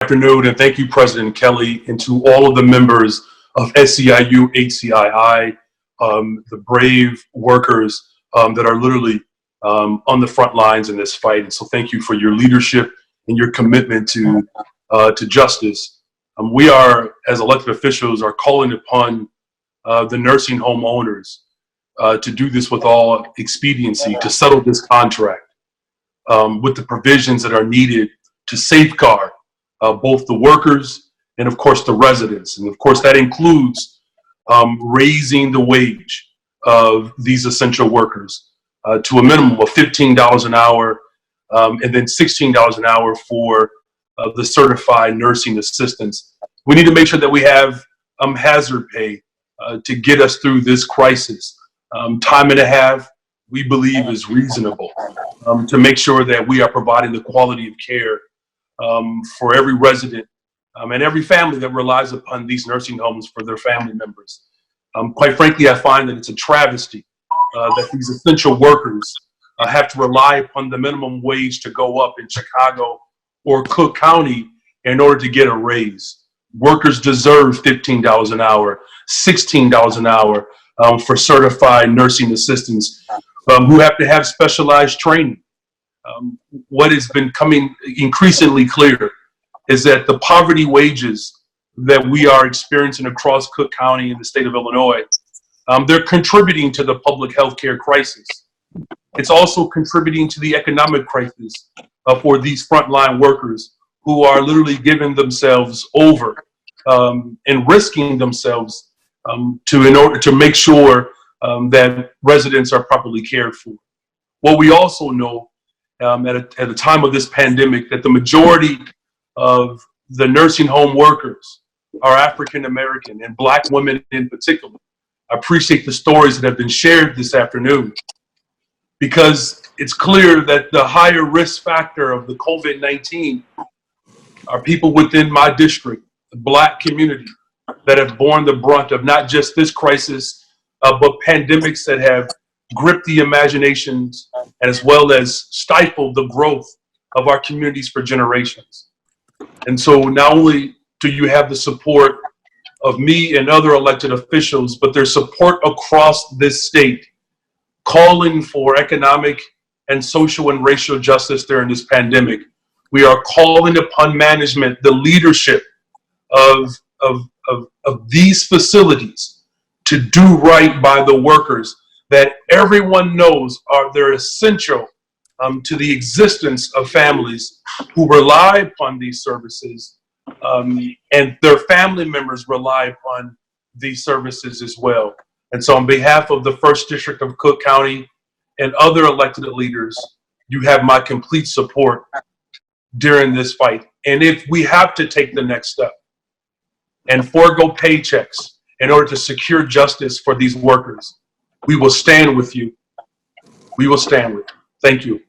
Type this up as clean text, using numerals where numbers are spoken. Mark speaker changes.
Speaker 1: Afternoon, and thank you, President Kelly, and to all of the members of SEIU, HCII, the brave workers that are literally on the front lines in this fight. And so thank you for your leadership and your commitment to justice. We are, as elected officials, are calling upon the nursing home owners to do this with all expediency, to settle this contract with the provisions that are needed to safeguard both the workers and, of course, the residents. And, of course, that includes raising the wage of these essential workers to a minimum of $15 an hour and then $16 an hour for the certified nursing assistants. We need to make sure that we have hazard pay to get us through this crisis. Time and a half, we believe, is reasonable to make sure that we are providing the quality of care for every resident and every family that relies upon these nursing homes for their family members. Quite frankly, I find that it's a travesty that these essential workers have to rely upon the minimum wage to go up in Chicago or Cook County in order to get a raise. Workers deserve $15 an hour, $16 an hour for certified nursing assistants who have to have specialized training. What has been coming increasingly clear is that the poverty wages that we are experiencing across Cook County and the state of Illinois, they're contributing to the public health care crisis. It's also contributing to the economic crisis for these frontline workers who are literally giving themselves over and risking themselves in order to make sure that residents are properly cared for. What we also know at the time of this pandemic, that the majority of the nursing home workers are African American and Black women in particular. I appreciate the stories that have been shared this afternoon, because it's clear that the higher risk factor of the COVID-19 are people within my district, the Black community, that have borne the brunt of not just this crisis, but pandemics that have gripped the imaginations as well as stifled the growth of our communities for generations. And so not only do you have the support of me and other elected officials, but there's support across this state calling for economic and social and racial justice during this pandemic. We are calling upon management, the leadership of these facilities, to do right by the workers that everyone knows they're essential to the existence of families who rely upon these services, and their family members rely upon these services as well. And so on behalf of the 1st District of Cook County and other elected leaders, you have my complete support during this fight. And if we have to take the next step and forego paychecks in order to secure justice for these workers, we will stand with you. We will stand with you. Thank you.